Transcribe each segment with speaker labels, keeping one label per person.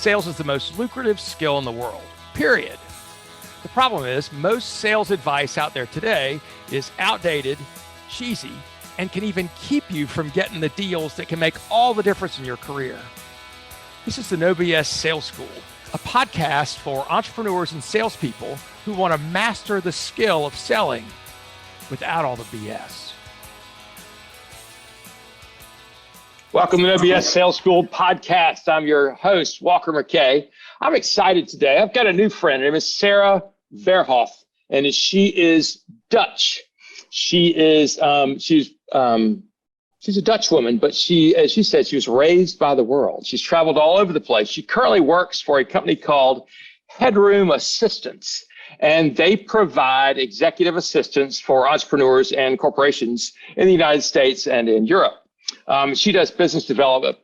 Speaker 1: sales is the most lucrative skill in the world, period. The problem is most sales advice out there today is outdated, cheesy, and can even keep you from getting the deals that can make all the difference in your career. This is the No BS Sales School, a podcast for entrepreneurs and salespeople who want to master the skill of selling without all the BS. Welcome to the No BS Sales School podcast. I'm your host, Walker McKay. I'm excited today. I've got a new friend. Her name is Sara Verhof, and she is Dutch. She's a Dutch woman, but as she said, she was raised by the world. She's traveled all over the place. She currently works for a company called Headroom Assistance, and they provide executive assistance for entrepreneurs and corporations in the United States and in Europe. She does business development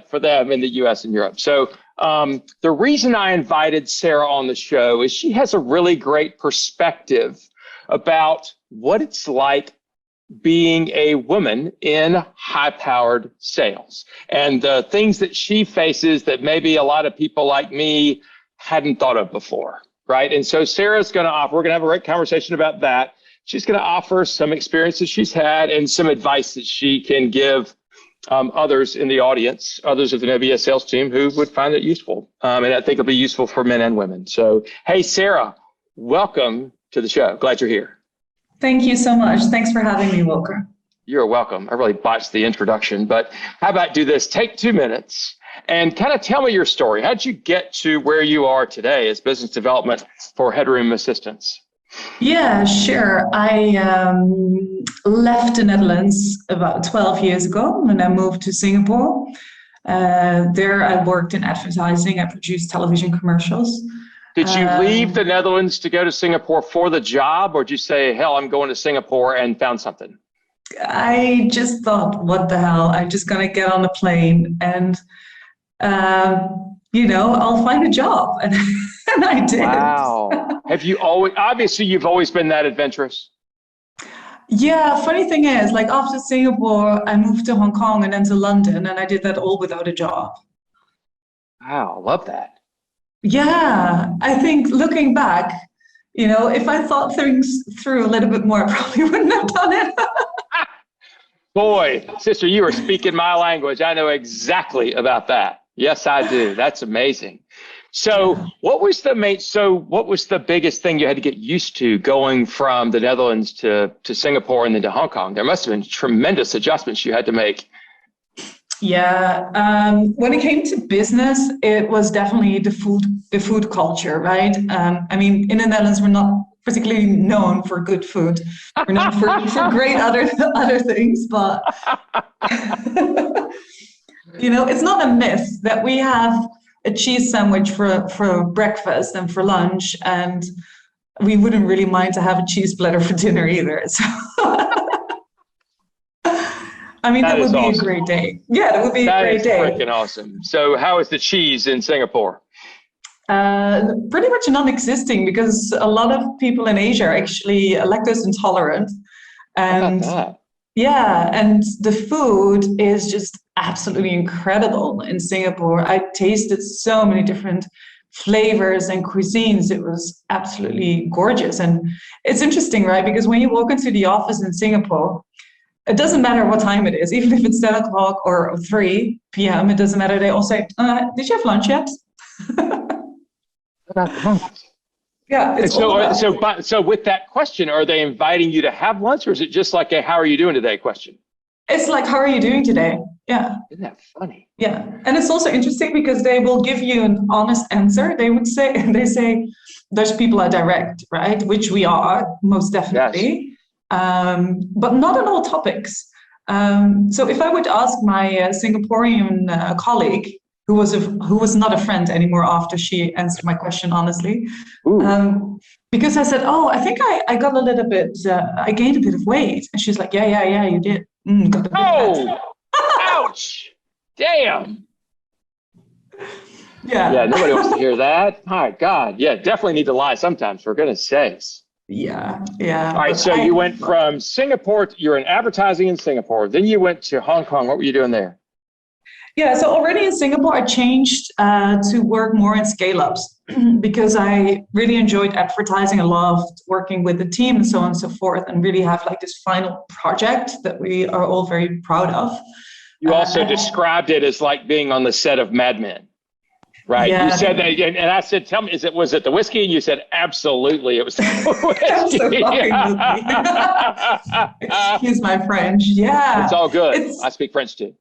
Speaker 1: for them in the US and Europe. So the reason I invited Sara on the show is she has a really great perspective about what it's like being a woman in high-powered sales and the things that she faces that maybe a lot of people like me hadn't thought of before, right? And so Sara's going to offer, we're going to have a great conversation about that. She's going to offer some experiences she's had and some advice that she can give others in the audience, others of the No BS sales team who would find it useful. And I think it'll be useful for men and women. So, hey, Sara, welcome to the show. Glad you're here.
Speaker 2: Thank you so much. Thanks for having me, Walker.
Speaker 1: You're welcome. I really botched the introduction, but how about do this? Take 2 minutes and kind of tell me your story. How'd you get to where you are today as business development for Headroom Assistance?
Speaker 2: Yeah, sure. I left the Netherlands about 12 years ago and I moved to Singapore. There I worked in advertising. I produced television commercials.
Speaker 1: Did you leave the Netherlands to go to Singapore for the job, or did you say, hell, I'm going to Singapore and found something?
Speaker 2: I just thought, what the hell? I'm just going to get on a plane and, I'll find a job. And I did.
Speaker 1: Wow. Obviously, you've always been that adventurous.
Speaker 2: Yeah, funny thing is, like after Singapore, I moved to Hong Kong and then to London, and I did that all without a job.
Speaker 1: Wow, love that.
Speaker 2: Yeah, I think looking back, if I thought things through a little bit more, I probably wouldn't have done it.
Speaker 1: Boy, sister, you are speaking my language. I know exactly about that. Yes, I do. That's amazing. So what was the biggest thing you had to get used to going from the Netherlands to Singapore and then to Hong Kong? There must have been tremendous adjustments you had to make.
Speaker 2: Yeah, when it came to business, it was definitely the food culture, right? In the Netherlands, we're not particularly known for good food. We're known for great other things, but it's not a myth that we have a cheese sandwich for breakfast and for lunch, and we wouldn't really mind to have a cheese platter for dinner either. So. That would be awesome. A great day. Yeah, that would be a great day.
Speaker 1: That is freaking awesome. So how is the cheese in Singapore?
Speaker 2: Pretty much non-existing because a lot of people in Asia are actually lactose intolerant. And yeah, and the food is just absolutely incredible in Singapore. I tasted so many different flavors and cuisines. It was absolutely gorgeous. And it's interesting, right? Because when you walk into the office in Singapore, it doesn't matter what time it is, even if it's 10 o'clock or 3 p.m., it doesn't matter. They all say, did you have lunch yet? Yeah. It's
Speaker 1: so with that question, are they inviting you to have lunch, or is it just like a "How are you doing today" question?
Speaker 2: It's like, how are you doing today? Yeah.
Speaker 1: Isn't that funny?
Speaker 2: Yeah. And it's also interesting because they will give you an honest answer. They say Dutch people are direct, right? Which we are, most definitely. Yes. But not on all topics. So if I would ask my Singaporean colleague, who was not a friend anymore after she answered my question honestly, because I said, I think I got a little bit, I gained a bit of weight. And she's like, yeah, you did. Got a bit fat.
Speaker 1: Ouch. Damn.
Speaker 2: Yeah,
Speaker 1: nobody wants to hear that. My God. Yeah, definitely need to lie sometimes, for goodness sakes.
Speaker 2: Yeah.
Speaker 1: All right, so you went from Singapore, you're in advertising in Singapore, then you went to Hong Kong. What were you doing there?
Speaker 2: Yeah, so already in Singapore, I changed to work more in scale-ups because I really enjoyed advertising. I loved working with the team and so on and so forth, and really have like this final project that we are all very proud of.
Speaker 1: You also described it as like being on the set of Mad Men. Right.
Speaker 2: Yeah.
Speaker 1: You said that, and I said, "Tell me, was it the whiskey?" And you said, "Absolutely, it was the whiskey."
Speaker 2: Excuse my French. Yeah,
Speaker 1: it's all good. I speak French too.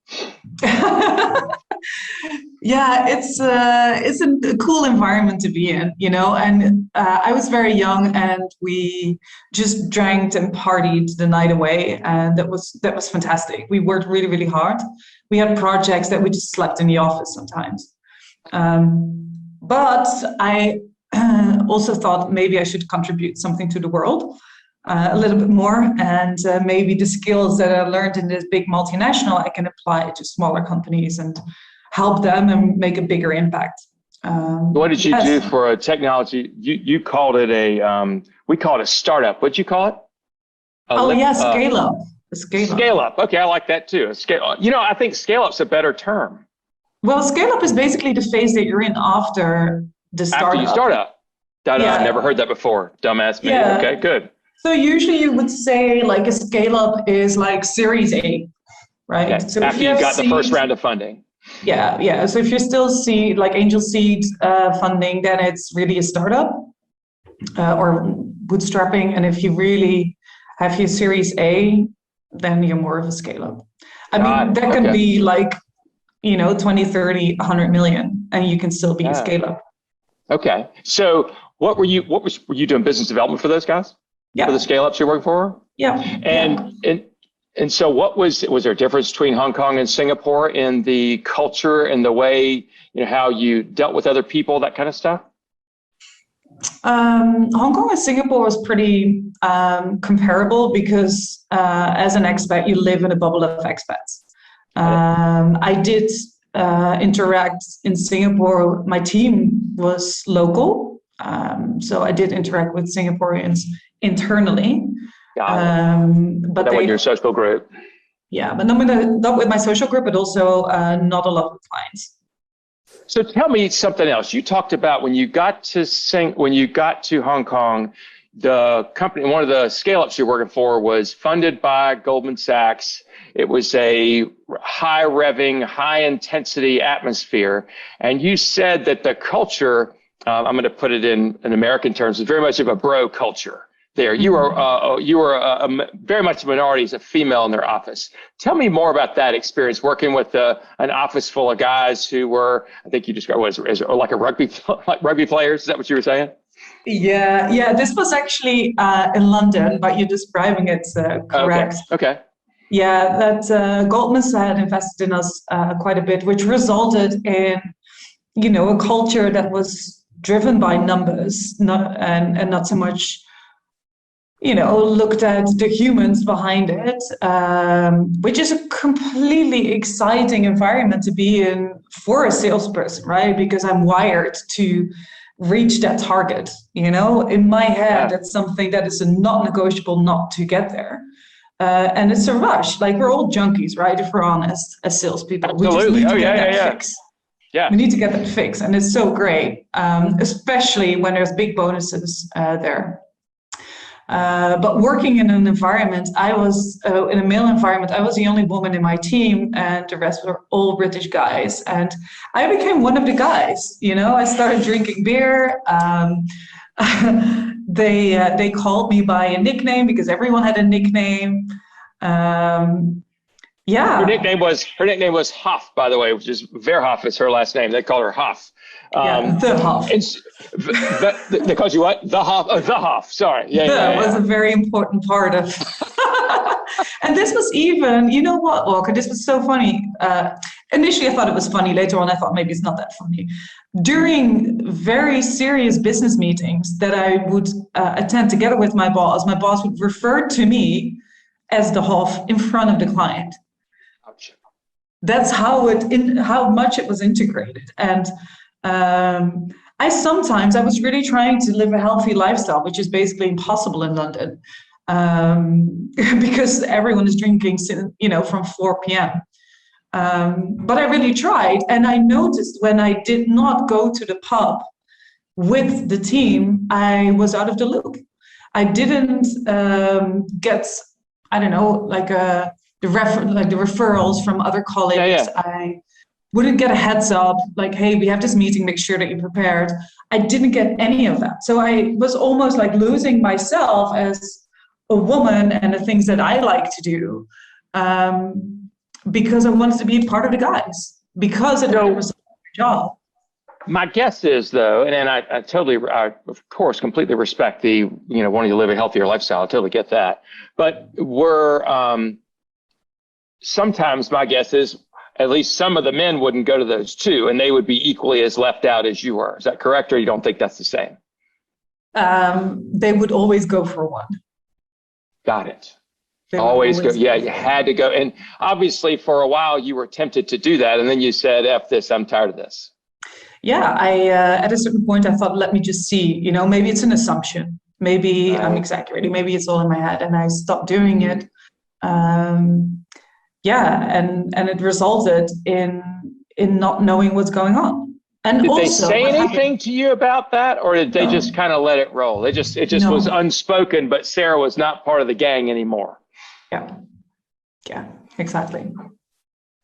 Speaker 2: Yeah, it's a cool environment to be in, you know. And I was very young, and we just drank and partied the night away, and that was fantastic. We worked really, really hard. We had projects that we just slept in the office sometimes. But I also thought maybe I should contribute something to the world a little bit more, and maybe the skills that I learned in this big multinational I can apply to smaller companies and help them and make a bigger impact.
Speaker 1: What did you do for a technology? You called it we call it a startup. What'd you call it?
Speaker 2: Scale up.
Speaker 1: Scale up. Okay, I like that too. I think scale up's a better term.
Speaker 2: Well, scale up is basically the phase that you're in after the startup.
Speaker 1: After you start up.
Speaker 2: Yeah.
Speaker 1: I've never heard that before. Dumbass me.
Speaker 2: Yeah.
Speaker 1: Okay, good.
Speaker 2: So usually you would say like a scale up is like Series A, right?
Speaker 1: Okay.
Speaker 2: So
Speaker 1: after you got the first round of funding.
Speaker 2: Yeah. So if you're still seed, like angel seed funding, then it's really a startup or bootstrapping. And if you really have your Series A, then you're more of a scale up. I mean, that can be like, 20, 30, 100 million, and you can still be a scale up.
Speaker 1: Okay. So were you doing business development for those guys?
Speaker 2: Yeah.
Speaker 1: For the scale ups you're working for?
Speaker 2: Yeah.
Speaker 1: And so was there a difference between Hong Kong and Singapore in the culture and the way, how you dealt with other people, that kind of stuff?
Speaker 2: Hong Kong and Singapore was pretty comparable because as an expat, you live in a bubble of expats. I did interact in Singapore. My team was local, so I did interact with Singaporeans internally.
Speaker 1: But that was your social group.
Speaker 2: Yeah, but not with my social group, but also not a lot of clients.
Speaker 1: So tell me something else. You talked about when you got to Hong Kong, the company, one of the scale-ups you're working for was funded by Goldman Sachs. It was a high revving, high intensity atmosphere. And you said that the culture, I'm going to put it in American terms, is very much of a bro culture there. You were very much a minority as a female in their office. Tell me more about that experience working with an office full of guys who were, I think you described as like rugby players. Is that what you were saying?
Speaker 2: Yeah. This was actually in London, but you're describing it correct.
Speaker 1: Okay.
Speaker 2: Yeah, that Goldman had invested in us quite a bit, which resulted in, a culture that was driven by numbers, and not so much, looked at the humans behind it, which is a completely exciting environment to be in for a salesperson, right? Because I'm wired to reach that target, in my head, that's something that is a not negotiable not to get there. And it's a rush. Like, we're all junkies, right? If we're honest, as salespeople.
Speaker 1: Absolutely.
Speaker 2: We just need to get that fix.
Speaker 1: Yeah.
Speaker 2: We need to get that fix. And it's so great, especially when there's big bonuses there. But working in an environment, I was in a male environment, I was the only woman in my team, and the rest were all British guys. And I became one of the guys, I started drinking beer. They called me by a nickname because everyone had a nickname. Yeah.
Speaker 1: Her nickname was Hoff, by the way, which is Verhof is her last name. They call her Hoff.
Speaker 2: The Hoff.
Speaker 1: They called you what? The Hoff. Oh, the Hoff. Sorry. Yeah.
Speaker 2: Was a very important part of. And this was even, you know what, Walker? This was so funny. Initially, I thought it was funny. Later on, I thought maybe it's not that funny. During very serious business meetings that I would attend together with my boss would refer to me as the Hoff in front of the client.
Speaker 1: Ouch.
Speaker 2: That's how much it was integrated. And I was really trying to live a healthy lifestyle, which is basically impossible in London, because everyone is drinking, from 4 p.m. But I really tried. And I noticed when I did not go to the pub with the team, I was out of the loop. I didn't get, I don't know, like the referrals from other colleagues.
Speaker 1: Yeah, yeah.
Speaker 2: I wouldn't get a heads up, like, hey, we have this meeting, make sure that you're prepared. I didn't get any of that. So I was almost like losing myself as a woman and the things that I like to do, because I wanted to be part of the guys, because it was a job.
Speaker 1: My guess is, though, and I of course, completely respect the, wanting to live a healthier lifestyle. I totally get that. But sometimes my guess is at least some of the men wouldn't go to those too, and they would be equally as left out as you were. Is that correct, or you don't think that's the same?
Speaker 2: They would always go for one.
Speaker 1: Got it. Always go. Yeah, you had to go. And obviously, for a while, you were tempted to do that, and then you said, F this, I'm tired of this.
Speaker 2: Yeah, I at a certain point, I thought, let me just see, maybe it's an assumption. Maybe I'm exaggerating. Maybe it's all in my head. And I stopped doing it. Yeah, and it resulted in not knowing what's going on. And
Speaker 1: did
Speaker 2: also,
Speaker 1: they say anything to you about that, or did they just kind of let it roll? It just was unspoken, but Sara was not part of the gang anymore.
Speaker 2: Yeah, exactly.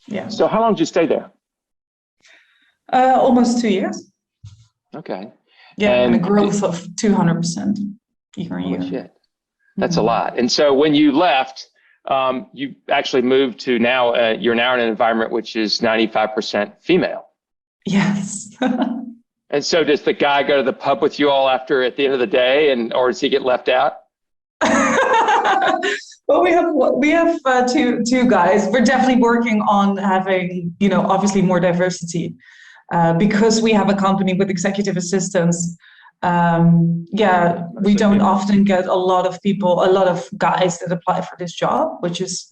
Speaker 2: Yeah.
Speaker 1: So how long did you stay there?
Speaker 2: Almost 2 years.
Speaker 1: Okay.
Speaker 2: Yeah, and a growth of 200% year on year.
Speaker 1: Shit. That's a lot. And so when you left, you actually moved to now, you're now in an environment which is 95% female.
Speaker 2: Yes.
Speaker 1: And so does the guy go to the pub with you all at the end of the day, or does he get left out?
Speaker 2: Well, we have two guys. We're definitely working on having, obviously more diversity, because we have a company with executive assistants. We don't often get a lot of guys that apply for this job, which is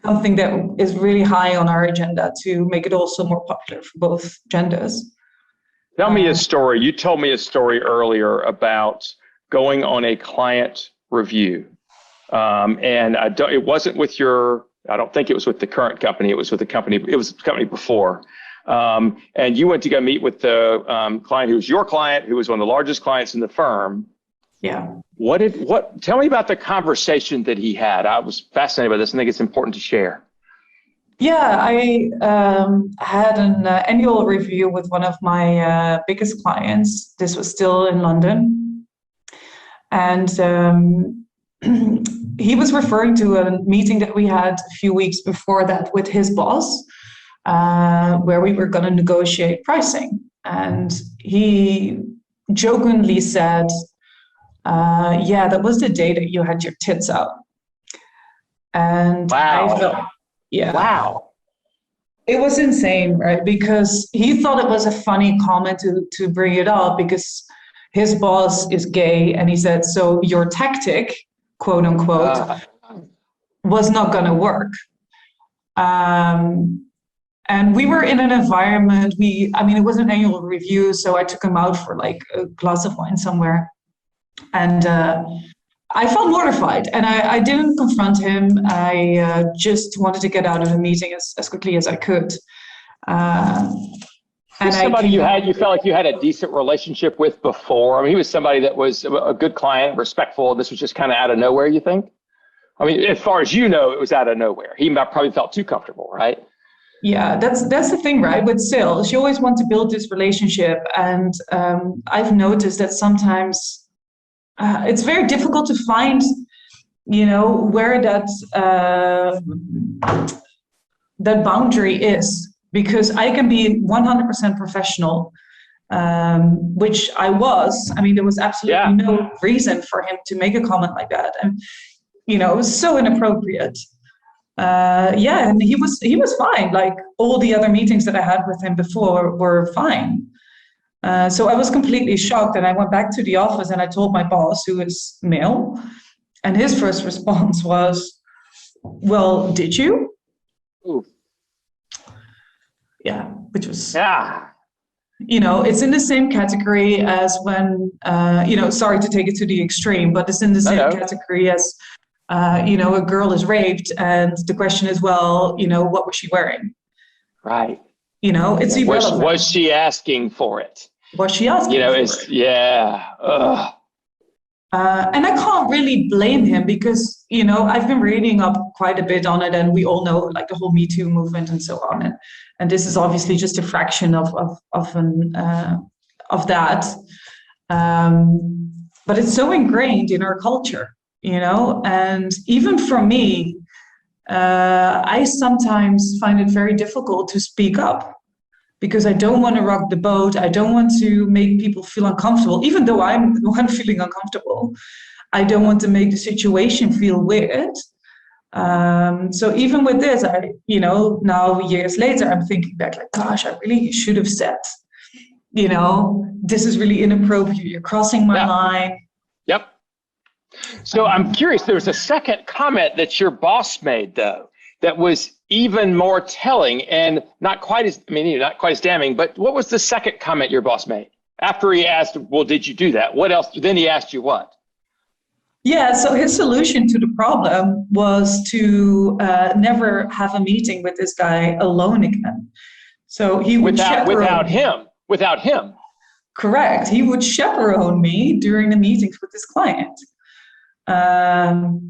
Speaker 2: something that is really high on our agenda to make it also more popular for both genders.
Speaker 1: Tell me a story. You told me a story earlier about going on a client review. And it wasn't with I don't think it was with the current company. It was with the company before. And you went to go meet with the client who was your client, who was one of the largest clients in the firm.
Speaker 2: Yeah.
Speaker 1: Tell me about the conversation that he had. I was fascinated by this. I think it's important to share.
Speaker 2: Yeah, I had an annual review with one of my biggest clients. This was still in London. And he was referring to a meeting that we had a few weeks before that with his boss, where we were going to negotiate pricing. And he jokingly said, that was the day that you had your tits out. And
Speaker 1: wow.
Speaker 2: I felt,
Speaker 1: wow.
Speaker 2: It was insane, right? Because he thought it was a funny comment to bring it up because his boss is gay. And he said, so your tactic, quote unquote, was not going to work. And we were in an environment, it was an annual review, so I took him out for like a glass of wine somewhere. And I felt mortified, and I didn't confront him. I just wanted to get out of the meeting as quickly as I could.
Speaker 1: And somebody you felt like you had a decent relationship with before. I mean, he was somebody that was a good client, respectful. This was just kind of out of nowhere, you think? I mean, as far as you know, it was out of nowhere. He probably felt too comfortable, right?
Speaker 2: Yeah, that's the thing, right? With sales, you always want to build this relationship. And I've noticed that sometimes it's very difficult to find, where that boundary is. Because I can be 100% professional, which I was. I mean, there was absolutely no reason for him to make a comment like that. And, it was so inappropriate. And he was fine. Like all the other meetings that I had with him before were fine. So I was completely shocked, and I went back to the office and I told my boss, who is male, and his first response was, well, did you?
Speaker 1: Ooh.
Speaker 2: Yeah, which was, it's in the same category as when, sorry to take it to the extreme, but it's in the same category as, a girl is raped and the question is, well, what was she wearing?
Speaker 1: Right.
Speaker 2: It's irrelevant.
Speaker 1: Was she asking for it?
Speaker 2: Was she asking for it?
Speaker 1: Yeah. Ugh.
Speaker 2: And I can't really blame him because, I've been reading up quite a bit on it, and we all know like the whole Me Too movement and so on. And this is obviously just a fraction of that. But it's so ingrained in our culture, and even for me, I sometimes find it very difficult to speak up because I don't want to rock the boat. I don't want to make people feel uncomfortable, even though I'm the one feeling uncomfortable. I don't want to make the situation feel weird. So even with this, now years later, I'm thinking back like, gosh, I really should have said, this is really inappropriate. You're crossing my line.
Speaker 1: Yep. So I'm curious, there was a second comment that your boss made, though, that was even more telling and not quite as damning. But what was the second comment your boss made after he asked, well, did you do that? What else? Then he asked you what?
Speaker 2: Yeah, so his solution to the problem was to never have a meeting with this guy alone again. So he would
Speaker 1: without him.
Speaker 2: Correct. He would chaperone me during the meetings with this client.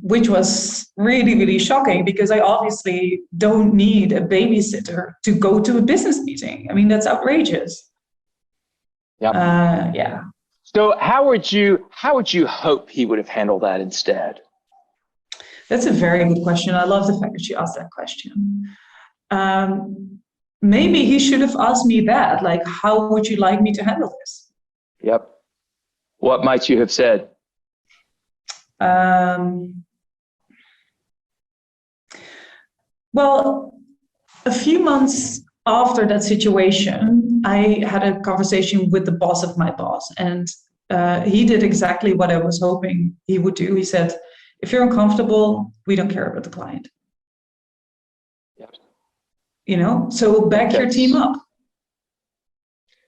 Speaker 2: Which was really, really shocking because I obviously don't need a babysitter to go to a business meeting. I mean, that's outrageous. Yeah.
Speaker 1: So how would you hope he would have handled that instead?
Speaker 2: That's a very good question. I love the fact that you asked that question. Maybe he should have asked me that, like, how would you like me to handle this?
Speaker 1: Yep. What might you have said?
Speaker 2: Well, a few months after that situation, I had a conversation with the boss of my boss, and he did exactly what I was hoping he would do. He said, if you're uncomfortable, we don't care about the client. Yep. So back your team up.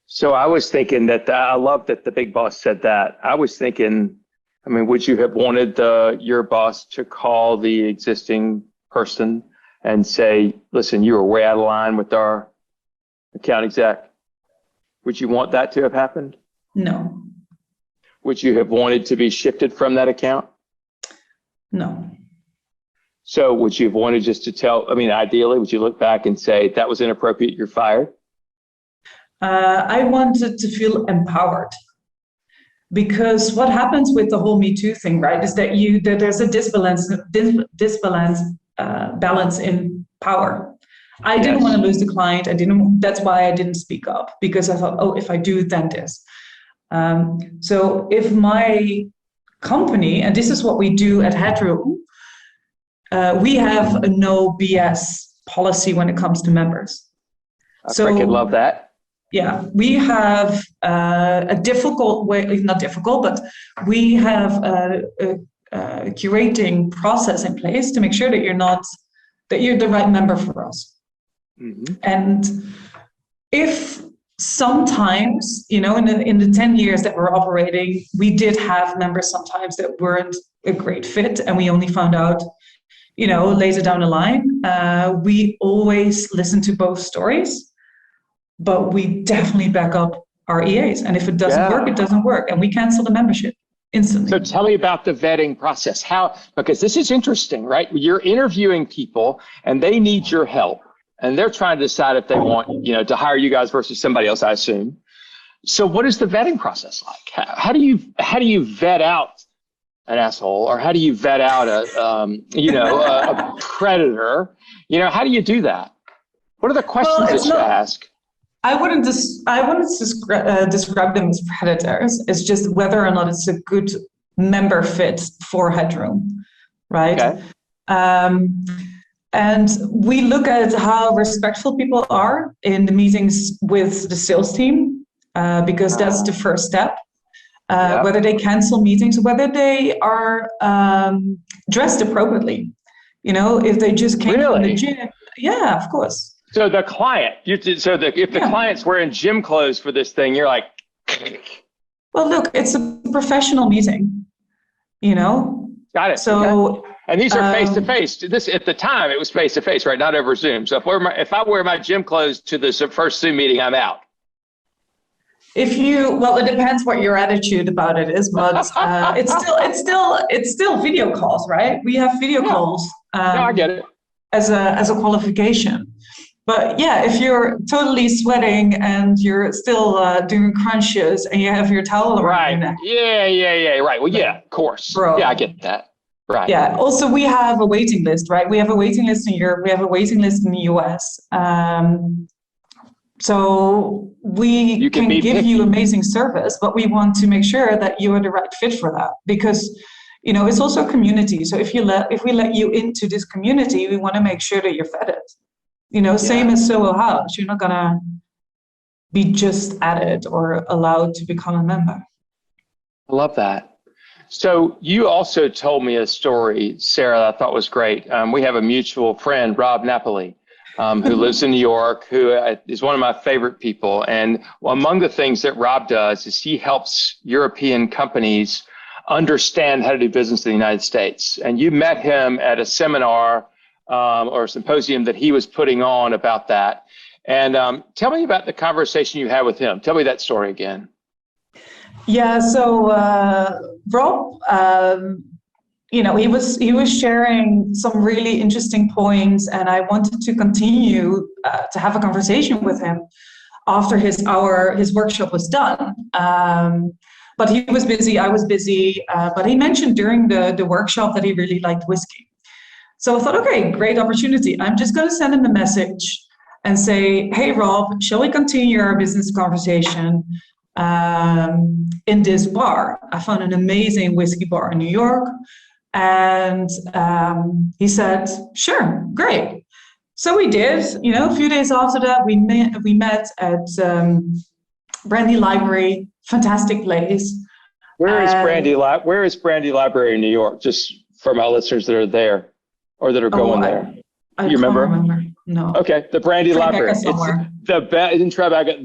Speaker 1: So I was thinking that I love that the big boss said that. I was thinking, would you have wanted your boss to call the existing person and say, listen, you were way out of line with our account exec? Would you want that to have happened?
Speaker 2: No.
Speaker 1: Would you have wanted to be shifted from that account?
Speaker 2: No.
Speaker 1: So would you have wanted just to ideally, would you look back and say, that was inappropriate, you're fired?
Speaker 2: I wanted to feel empowered. Because what happens with the whole Me Too thing, right, is that there's a balance in power. I didn't want to lose the client. That's why I didn't speak up, because I thought, if I do, then this. So if my company, and this is what we do at Headroom, we have a no BS policy when it comes to members.
Speaker 1: I freaking love that.
Speaker 2: Yeah, we have a difficult way, not difficult, but we have a curating process in place to make sure that you're the right member for us. Mm-hmm. And if sometimes, in the 10 years that we're operating, we did have members sometimes that weren't a great fit, and we only found out, later down the line. We always listen to both stories. But we definitely back up our EAs. And if it doesn't work, it doesn't work. And we cancel the membership instantly.
Speaker 1: So tell me about the vetting process. Because this is interesting, right? You're interviewing people and they need your help. And they're trying to decide if they want, to hire you guys versus somebody else, I assume. So what is the vetting process like? How do you vet out an asshole, or how do you vet out a predator? How do you do that? What are the questions that you ask?
Speaker 2: I wouldn't describe them as predators. It's just whether or not it's a good member fit for Headroom, right? Okay. And we look at how respectful people are in the meetings with the sales team, because that's the first step. Whether they cancel meetings, whether they are dressed appropriately. If they just came from the gym. Yeah, of course.
Speaker 1: So the client, if the client's wearing gym clothes for this thing, you're like.
Speaker 2: Well, look, it's a professional meeting,
Speaker 1: Got it.
Speaker 2: So
Speaker 1: And these are face to face. This at the time it was face to face, right? Not over Zoom. So if I wear my gym clothes to the first Zoom meeting, I'm out.
Speaker 2: Well, it depends what your attitude about it is, but it's still video calls, right? We have video calls.
Speaker 1: No, I get it.
Speaker 2: As a qualification. But yeah, if you're totally sweating and you're still doing crunches and you have your towel around your neck.
Speaker 1: Yeah. Right. Well, yeah, of course. Bro. Yeah, I get that. Right.
Speaker 2: Yeah. Also, we have a waiting list, right? We have a waiting list in Europe. We have a waiting list in the US. So we can give you amazing service, but we want to make sure that you are the right fit for that, because it's also a community. So if we let you into this community, we want to make sure that you're fed it. Same as Soho House. You're not gonna be just added or allowed to become a member.
Speaker 1: I love that. So you also told me a story, Sarah, that I thought was great. We have a mutual friend, Rob Napoli, who lives in New York, who is one of my favorite people. And among the things that Rob does is he helps European companies understand how to do business in the United States. And you met him at a seminar or a symposium that he was putting on about that. And tell me about the conversation you had with him. Tell me that story again.
Speaker 2: Yeah, so Rob, he was sharing some really interesting points, and I wanted to continue to have a conversation with him after his workshop was done. But he was busy, I was busy, but he mentioned during the workshop that he really liked whiskey. So I thought, okay, great opportunity. I'm just going to send him a message and say, hey, Rob, shall we continue our business conversation in this bar? I found an amazing whiskey bar in New York. And he said, sure, great. So we did, a few days after that, we met at Brandy Library, fantastic place.
Speaker 1: Where is Brandy Library in New York? Just for my listeners that are there or that are going there.
Speaker 2: I
Speaker 1: you
Speaker 2: can't remember? No.
Speaker 1: Okay, the Brandy Library. It's
Speaker 2: the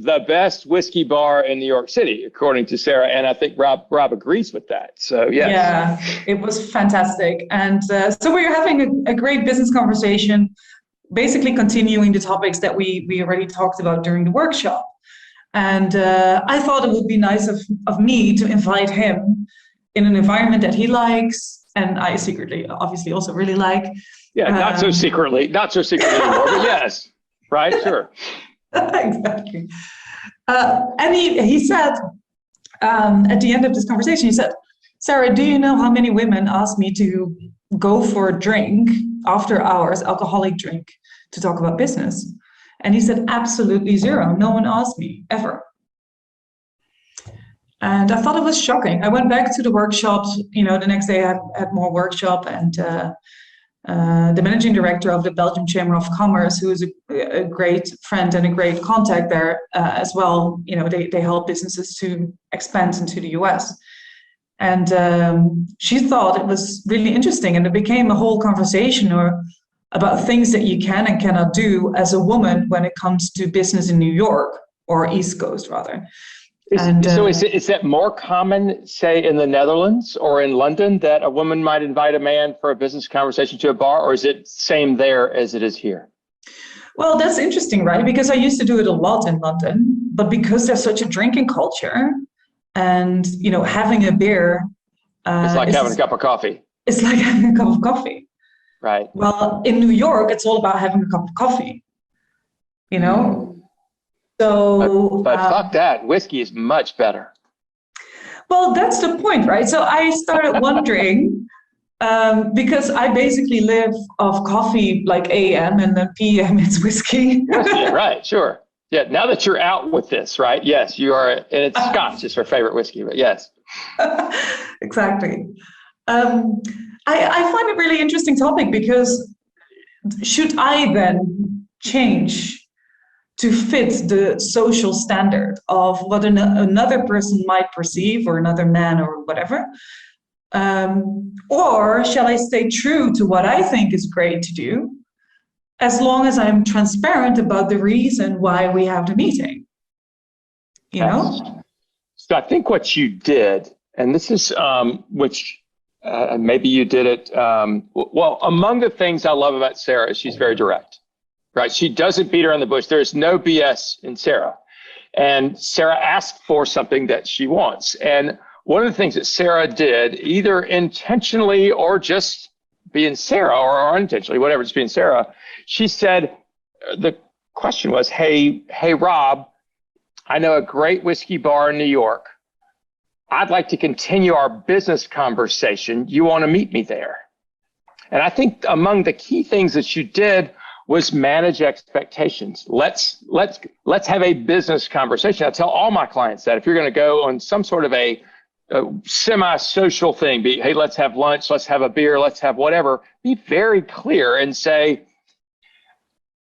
Speaker 1: the best whiskey bar in New York City, according to Sarah, and I think Rob agrees with that. So yes.
Speaker 2: Yeah, it was fantastic, and so we were having a great business conversation, basically continuing the topics that we already talked about during the workshop. And I thought it would be nice of me to invite him in an environment that he likes, and I secretly, obviously, also really like.
Speaker 1: Yeah, not so secretly anymore, but yes, right, sure.
Speaker 2: Exactly. And he said, at the end of this conversation, he said, Sarah, do you know how many women ask me to go for a drink after hours, alcoholic drink, to talk about business? And he said, absolutely zero. No one asked me ever. And I thought it was shocking. I went back to the workshops, the next day I had more workshop, and the managing director of the Belgium Chamber of Commerce, who is a great friend and a great contact there as well. They help businesses to expand into the US. And she thought it was really interesting, and it became a whole conversation about things that you can and cannot do as a woman when it comes to business in New York, or East Coast rather.
Speaker 1: Is that more common, say, in the Netherlands or in London, that a woman might invite a man for a business conversation to a bar, or is it same there as it is here?
Speaker 2: Well, that's interesting, right? Because I used to do it a lot in London, but because there's such a drinking culture, and having a beer,
Speaker 1: it's like having a cup of coffee.
Speaker 2: It's like having a cup of coffee.
Speaker 1: Right.
Speaker 2: Well, in New York, it's all about having a cup of coffee. So,
Speaker 1: but fuck that. Whiskey is much better.
Speaker 2: Well, that's the point, right? So I started wondering, because I basically live off coffee like AM, and then PM it's whiskey.
Speaker 1: Yeah, right, sure. Yeah, now that you're out with this, right? Yes, you are, and it's Scotch is her favorite whiskey, but yes.
Speaker 2: Exactly. I find it a really interesting topic, because should I then change to fit the social standard of what another person might perceive, or another man or whatever? Or shall I stay true to what I think is great to do, as long as I'm transparent about the reason why we have the meeting?
Speaker 1: So I think what you did, and this is which Maybe you did it. Well, among the things I love about Sara is she's very direct, right? She doesn't beat around the bush. There's no BS in Sara. And Sara asked for something that she wants. And one of the things that Sara did, either intentionally or just being Sara, or unintentionally, whatever, just being Sara, she said, the question was, hey, Rob, I know a great whiskey bar in New York. I'd like to continue our business conversation. You want to meet me there? And I think among the key things that you did was manage expectations. Let's have a business conversation. I tell all my clients that if you're going to go on some sort of a semi-social thing, hey, let's have lunch, let's have a beer, let's have whatever, be very clear and say,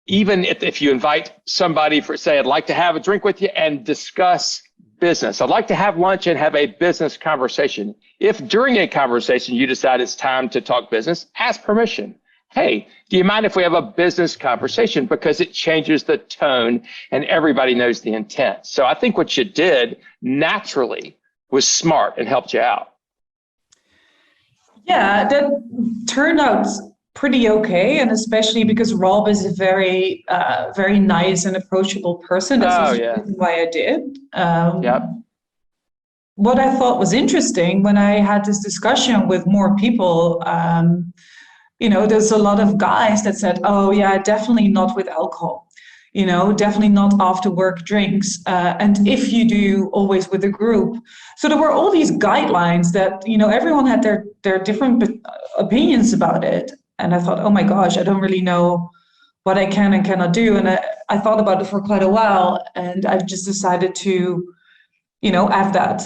Speaker 1: even if you invite somebody for, say, I'd like to have a drink with you and discuss business. I'd like to have lunch and have a business conversation. If during a conversation you decide it's time to talk business, ask permission. Hey, do you mind if we have a business conversation? Because it changes the tone and everybody knows the intent. So I think what you did naturally was smart and helped you out.
Speaker 2: Yeah, that turned out pretty okay, and especially because Rob is a very, very nice and approachable person. That's the reason why I did. What I thought was interesting when I had this discussion with more people, there's a lot of guys that said, "Oh yeah, definitely not with alcohol. Definitely not after work drinks. And if you do, always with a group." So there were all these guidelines that, everyone had their different opinions about it. And I thought, oh my gosh, I don't really know what I can and cannot do. And I thought about it for quite a while, and I've just decided to, have that.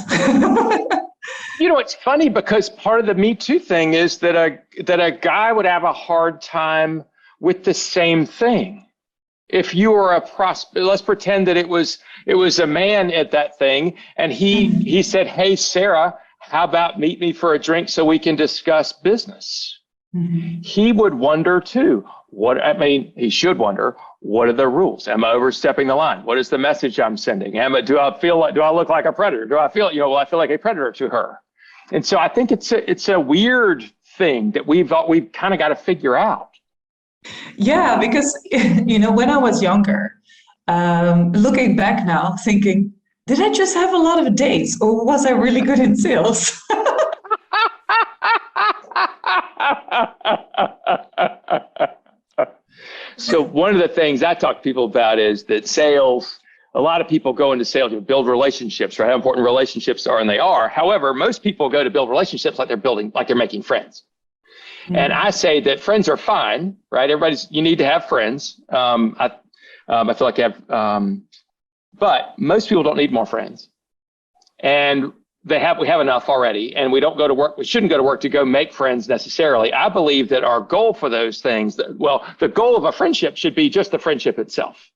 Speaker 1: It's funny because part of the Me Too thing is that a guy would have a hard time with the same thing. If you were a prospect, let's pretend that it was a man at that thing, and he said, "Hey, Sara, how about meet me for a drink so we can discuss business?" Mm-hmm. He would wonder too. He should wonder, what are the rules? Am I overstepping the line? What is the message I'm sending? Do I look like a predator? Do I feel, will I feel like a predator to her? And so I think it's a weird thing that we've kind of got to figure out.
Speaker 2: Yeah, because, when I was younger, looking back now, thinking, did I just have a lot of dates, or was I really good in sales?
Speaker 1: So one of the things I talk to people about is that sales, a lot of people go into sales to build relationships, right? How important relationships are, and they are. However, most people go to build relationships like they're making friends. Mm-hmm. And I say that friends are fine, right? You need to have friends. I feel like but most people don't need more friends. And we have enough already, and we don't go to work. We shouldn't go to work to go make friends necessarily. I believe that our goal for those things, the goal of a friendship should be just the friendship itself.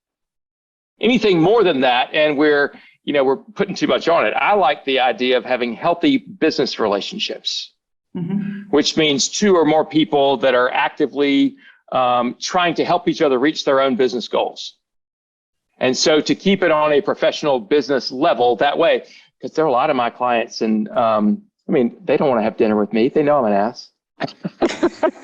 Speaker 1: Anything more than that, and we're putting too much on it. I like the idea of having healthy business relationships, mm-hmm. which means two or more people that are actively trying to help each other reach their own business goals. And so to keep it on a professional business level that way, because there are a lot of my clients, and they don't want to have dinner with me. They know I'm an ass.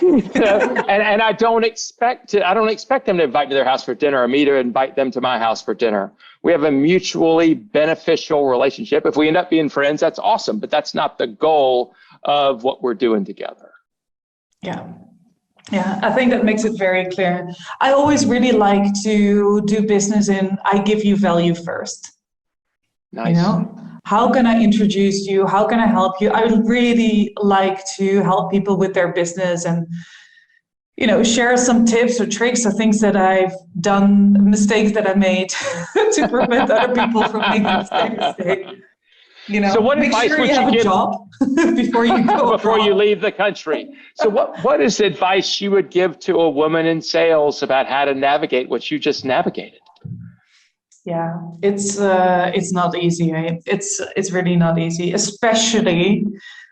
Speaker 1: And I don't expect them to invite me to their house for dinner or me to invite them to my house for dinner. We have a mutually beneficial relationship. If we end up being friends, that's awesome, but that's not the goal of what we're doing together.
Speaker 2: Yeah. Yeah, I think that makes it very clear. I always really like to do business in I give you value first.
Speaker 1: Nice.
Speaker 2: How can I introduce you? How can I help you? I would really like to help people with their business and, share some tips or tricks or things that I've done, mistakes that I made to prevent other people from making the same mistake.
Speaker 1: So what
Speaker 2: make
Speaker 1: advice
Speaker 2: sure
Speaker 1: would
Speaker 2: you have
Speaker 1: give
Speaker 2: a job before you go
Speaker 1: before you leave the country? So what is advice you would give to a woman in sales about how to navigate what you just navigated?
Speaker 2: Yeah, it's not easy. Right? It's really not easy, especially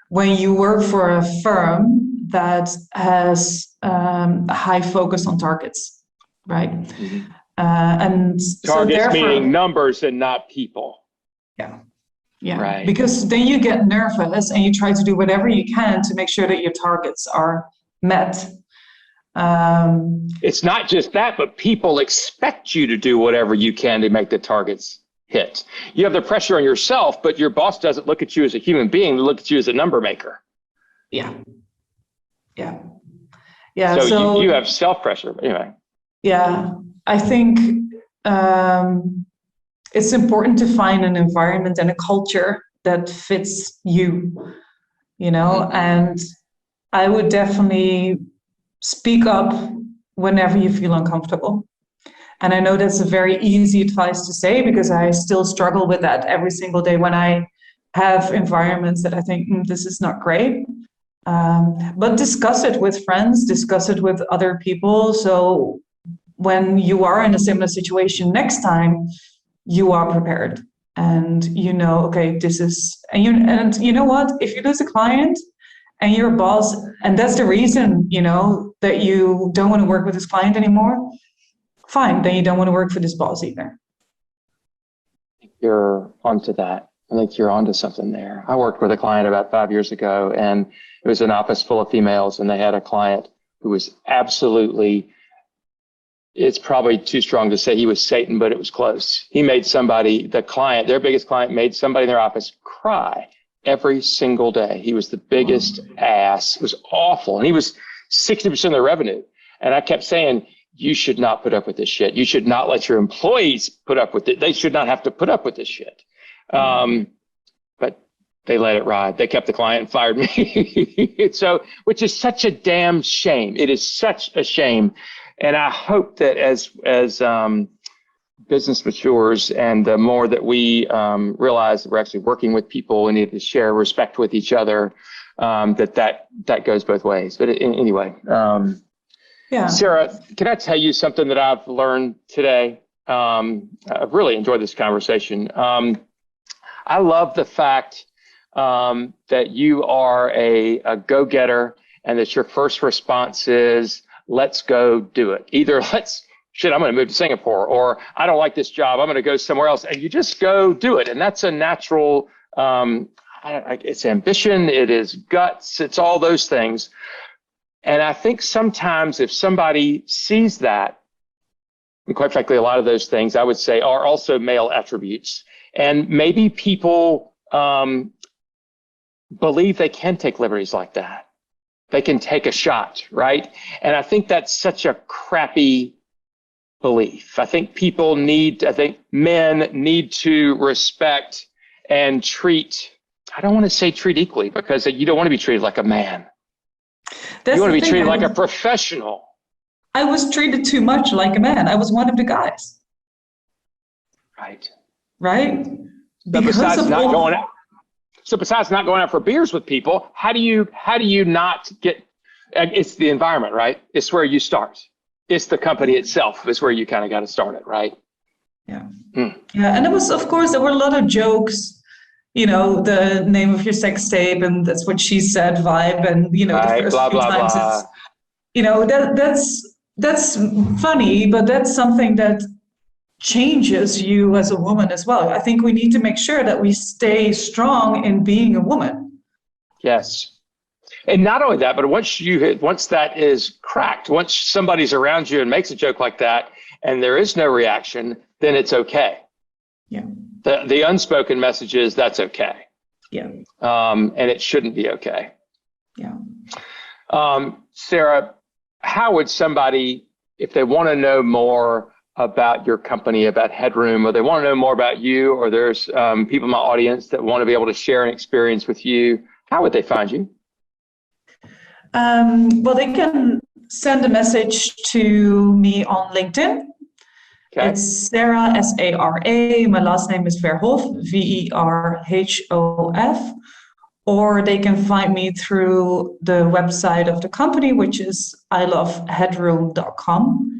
Speaker 2: when you work for a firm that has a high focus on targets, right? Mm-hmm. And
Speaker 1: targets
Speaker 2: so therefore,
Speaker 1: meaning numbers and not people.
Speaker 2: Yeah. Yeah,
Speaker 1: right.
Speaker 2: because then you get nervous and you try to do whatever you can to make sure that your targets are met.
Speaker 1: It's not just that, but people expect you to do whatever you can to make the targets hit. You have the pressure on yourself, but your boss doesn't look at you as a human being. They look at you as a number maker.
Speaker 2: Yeah.
Speaker 1: So you have self-pressure. Anyway.
Speaker 2: Yeah, I think it's important to find an environment and a culture that fits you, and I would definitely speak up whenever you feel uncomfortable. And I know that's a very easy advice to say because I still struggle with that every single day when I have environments that I think, this is not great. But discuss it with friends, discuss it with other people. So when you are in a similar situation next time, you are prepared and okay, this is, and you know what, if you lose a client and your boss, and that's the reason, that you don't want to work with this client anymore, fine, then you don't want to work for this boss either.
Speaker 1: You're onto that. I think you're onto something there. I worked with a client about 5 years ago, and it was an office full of females, and they had a client who was absolutely, it's probably too strong to say he was Satan, but it was close. He made somebody, the client, their biggest client, made somebody in their office cry every single day. He was the biggest ass. It was awful. And he was 60% of the revenue. And I kept saying, you should not put up with this shit. You should not let your employees put up with it. They should not have to put up with this shit. But they let it ride. They kept the client and fired me. So, which is such a damn shame. It is such a shame. And I hope that as business matures and the more that we realize that we're actually working with people and need to share respect with each other, that goes both ways. But anyway,
Speaker 2: yeah.
Speaker 1: Sara, can I tell you something that I've learned today? I've really enjoyed this conversation. I love the fact that you are a go-getter and that your first response is, let's go do it. Either I'm going to move to Singapore, or I don't like this job, I'm going to go somewhere else. And you just go do it. And that's a natural, it's ambition, it is guts, it's all those things. And I think sometimes if somebody sees that, and quite frankly, a lot of those things I would say are also male attributes. And maybe people believe they can take liberties like that. They can take a shot, right? And I think that's such a crappy belief. I think men need to respect and treat, I don't want to say treat equally, because you don't want to be treated like a man. You want to be treated like a professional.
Speaker 2: I was treated too much like a man. I was one of the guys.
Speaker 1: Right.
Speaker 2: Besides
Speaker 1: not going out for beers with people, how do you not get, it's the environment, right? It's where you start. It's the company itself. It's where you kind of got to start it, right?
Speaker 2: Yeah. Yeah. And there were a lot of jokes, the name of your sex tape and that's what she said vibe. And,
Speaker 1: right,
Speaker 2: the first
Speaker 1: blah,
Speaker 2: few
Speaker 1: blah,
Speaker 2: times
Speaker 1: blah.
Speaker 2: that's funny, but that's something that changes you as a woman as well. I think we need to make sure that we stay strong in being a woman.
Speaker 1: Yes. And not only that, but once that is cracked, once somebody's around you and makes a joke like that and there is no reaction, then it's okay.
Speaker 2: Yeah.
Speaker 1: The unspoken message is that's okay.
Speaker 2: Yeah.
Speaker 1: And it shouldn't be okay.
Speaker 2: Yeah.
Speaker 1: Sara, how would somebody, if they want to know more about your company, about Headroom, or they want to know more about you, or there's people in my audience that want to be able to share an experience with you, how would they find you?
Speaker 2: Well, they can send a message to me on LinkedIn. Okay. It's Sara, Sara. My last name is Verhof, Verhof. Or they can find me through the website of the company, which is ilovehedroom.com.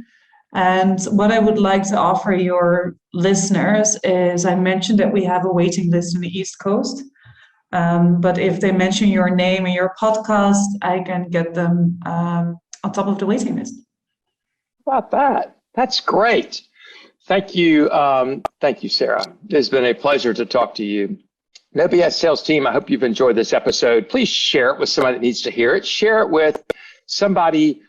Speaker 2: And what I would like to offer your listeners is, I mentioned that we have a waiting list in the East Coast. But if they mention your name in your podcast, I can get them on top of the waiting list.
Speaker 1: How about that? That's great. Thank you. Thank you, Sara. It's been a pleasure to talk to you. No BS Sales Team, I hope you've enjoyed this episode. Please share it with somebody that needs to hear it. Share it with somebody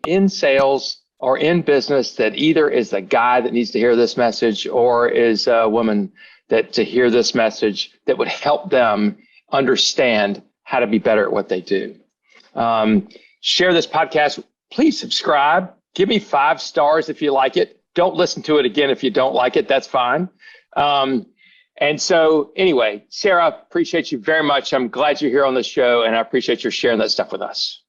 Speaker 1: in sales or in business that either is the guy that needs to hear this message or is a woman that to hear this message that would help them understand how to be better at what they do. Share this podcast. Please subscribe. Give me 5 stars if you like it. Don't listen to it again if you don't like it. That's fine. And so anyway, Sara, appreciate you very much. I'm glad you're here on the show, and I appreciate your sharing that stuff with us.